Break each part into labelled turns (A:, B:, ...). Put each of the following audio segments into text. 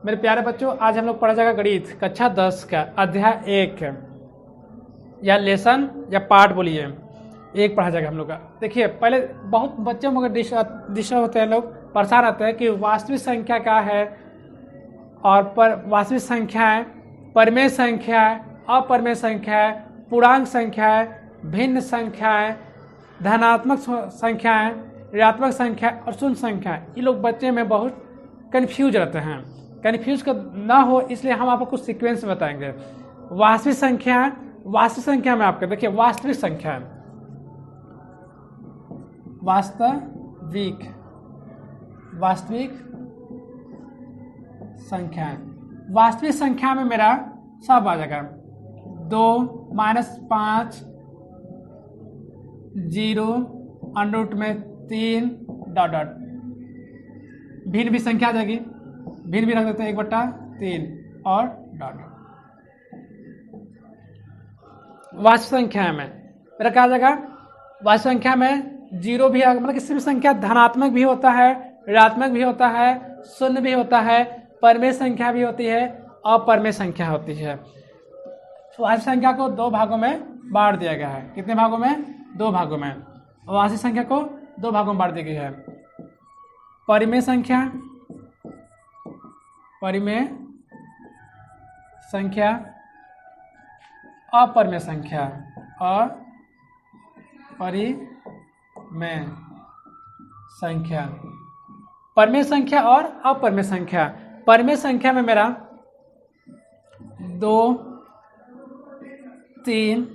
A: मेरे प्यारे बच्चों, आज हम लोग पढ़ा जाएगा गणित कक्षा 10 का अध्याय 1 या लेसन या पार्ट बोलिए, एक पढ़ा जाएगा हम लोग का। देखिए, पहले बहुत बच्चों में दिशा होते हैं, लोग परेशान रहते हैं कि वास्तविक संख्या क्या है और वास्तविक संख्या है, परिमेय संख्या है, अपरिमेय संख्या है, पूर्णांक संख्या है, भिन्न संख्या है, धनात्मक संख्या है, ऋणात्मक संख्या और शून्य संख्या है। ये लोग बच्चे में बहुत कन्फ्यूज रहते हैं। कन्फ्यूज ना हो इसलिए हम आपको कुछ सीक्वेंस बताएंगे। वास्तविक संख्या में आपके देखिए वास्तविक संख्या वास्तविक संख्या में मेरा सब आ जाएगा 2 -5 0 अंडर में 3 डॉट डॉट। भिन्न भी संख्या आ जाएगी, भिन्न भी रख देते हैं 1/3 और डॉट। वास्तविक संख्या में मेरा क्या आ जाएगा, वास्तविक संख्या में 0 भी आएगा, मतलब किसी भी संख्या धनात्मक भी होता है, ऋणात्मक भी होता है, शून्य भी होता है, परिमेय संख्या भी होती है, अपरिमेय संख्या होती है। वास्तविक संख्या को 2 भागों में बांट दिया गया है। कितने भागों में? 2 भागों में। वास्तविक संख्या को 2 भागों में बांट दी गई है। परिमेय संख्या, अपरिमेय संख्या और परिमेय संख्या। परिमेय संख्या और अपरिमेय संख्या। परिमेय संख्या में मेरा 2 3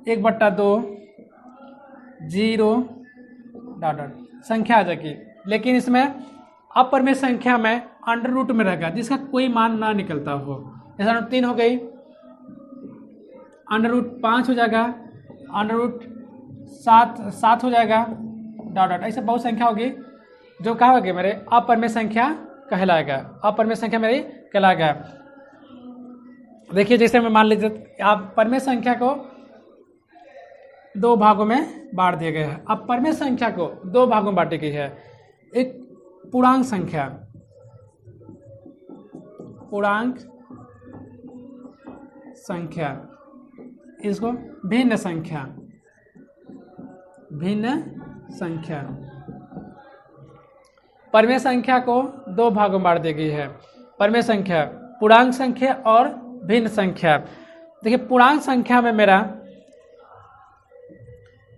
A: 1/2 0 डॉट डॉट संख्या आ जाएगी। लेकिन इसमें अपरिमेय संख्या में अंडर रूट में रहेगा जिसका कोई मान ना निकलता हो। जैसे 3 हो गई, अंडर रूट 5 हो जाएगा, अंडर रूट 7 हो जाएगा, डॉट डॉट। ऐसे बहुत संख्या होगी जो क्या होगी मेरे अपरिमेय संख्या कहलाएगा। अपरिमेय संख्या मेरी कहलाएगा। देखिए, जैसे मैं मान लीजिए आप परिमेय संख्या को 2 भागों में बांट दिए गए हैं। अब परिमेय संख्या को 2 भागों में बांटी गई है। एक पूर्णांक संख्या, इसको भिन्न संख्या। परिमेय संख्या को 2 भागों में बांट दी गई है। परिमेय संख्या, पूर्णांक संख्या और भिन्न संख्या। देखिए, पूर्णांक संख्या में मेरा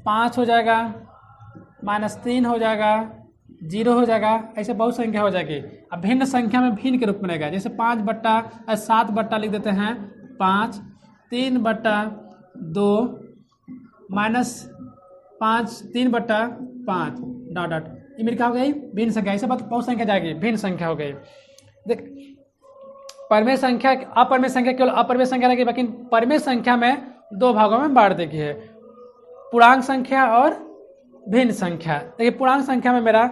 A: 5 हो जाएगा, -3 हो जाएगा, 0 हो जाएगा, ऐसे बहुत संख्या हो जाएगी। अब भिन्न संख्या में भिन्न के रूप में रहेगा। जैसे 5/7 लिख देते हैं 5, 3/2 -5 3/5 डॉट डॉट। ये मेरी क्या हो गई? भिन्न संख्या। ऐसे बहुत संख्या जाएगी, भिन्न संख्या हो गई। देख, परिमेय संख्या, अपरिमेय संख्या केवल अपरिमेय संख्या रहेगी, लेकिन परिमेय संख्या में 2 भागों में बांट दी गई है, पूर्णांक संख्या और भिन्न संख्या। देखिए, पूर्णांक संख्या में मेरा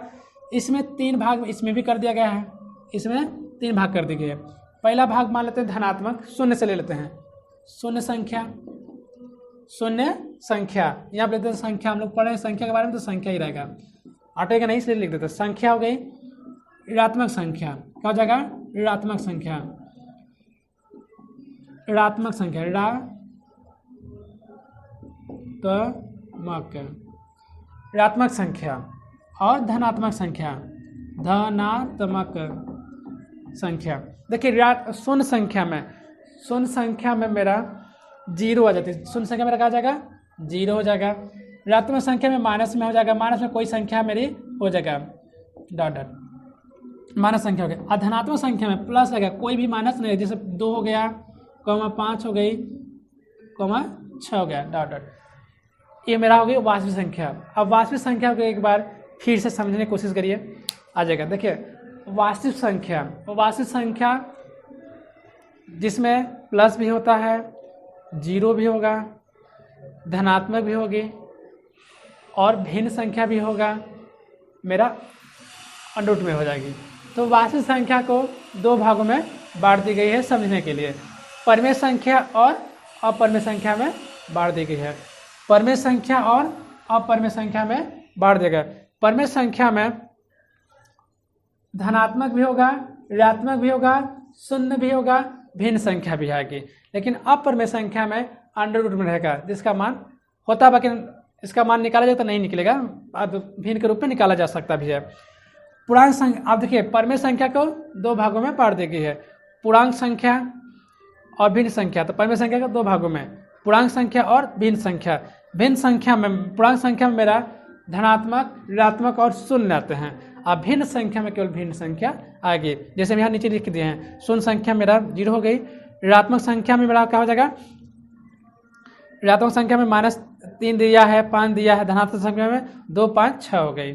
A: इसमें 3 भाग इसमें भी कर दिया गया है, इसमें 3 भाग कर दिए गए। पहला भाग मान लेते हैं धनात्मक, 0 से ले लेते हैं। शून्य संख्या यहाँ पे लेते हैं संख्या। हम लोग पढ़े संख्या के बारे में तो संख्या ही रहेगा, हटेगा नहीं, इसलिए लिख देते हैं। संख्या हो गई ऋणात्मक संख्या। क्या हो जाएगा? ऋणात्मक संख्या और धनात्मक संख्या। देखिए, शून्य संख्या में मेरा 0 आ जाती है। शून्य संख्या मेरा क्या आ जाएगा? 0 हो जाएगा। ऋणात्मक संख्या में माइनस में हो जाएगा, माइनस में कोई संख्या मेरी हो जाएगा, डॉट डॉट, माइनस संख्या हो गया। धनात्मक संख्या में प्लस रहेगा, कोई भी माइनस नहीं है। जैसे 2 हो गया, 5 हो गई, 6 हो गया, डॉट डॉट। ये मेरा हो गई वास्तविक संख्या। अब वास्तविक संख्या को एक बार फिर से समझने की कोशिश करिए, आ जाएगा। देखिए, वास्तविक संख्या जिसमें प्लस भी होता है, 0 भी होगा, धनात्मक भी होगी और भिन्न संख्या भी होगा, मेरा अंडर रूट में हो जाएगी। तो वास्तविक संख्या को 2 भागों में बांट दी गई है समझने के लिए। परिमेय संख्या और अपरिमेय संख्या में बांट दी गई है। परिमेय संख्या और अपरिमेय संख्या में बांट दिया गया। परिमेय संख्या में धनात्मक भी होगा, ऋणात्मक भी होगा, शून्य भी होगा, भिन्न संख्या भी आएगी। लेकिन अपरिमेय संख्या में अंडर रूट में रहेगा, जिसका मान होता बाकी इसका मान निकाला जाए तो नहीं निकलेगा, अब भिन्न के रूप में निकाला जा सकता भी है। पूर्णांक संख्या, आप देखिए परिमेय संख्या को दो भागों में बांट दी गई है, पूर्णांक संख्या और भिन्न संख्या। तो परिमेय संख्या को दो भागों में, पूर्णांक संख्या और भिन्न संख्या। भिन्न संख्या में, पूर्णांक संख्या में मेरा धनात्मक, ऋणात्मक और शून्य आते हैं। अब भिन्न संख्या में केवल भिन्न संख्या आएगी, जैसे हम यहाँ नीचे लिख दिए हैं। शून्य संख्या मेरा 0 हो गई, ऋणात्मक संख्या में मेरा क्या हो जाएगा, ऋणात्मक संख्या में -3 दिया है, 5 दिया है, धनात्मक संख्या में 2, 5, 6 हो गई।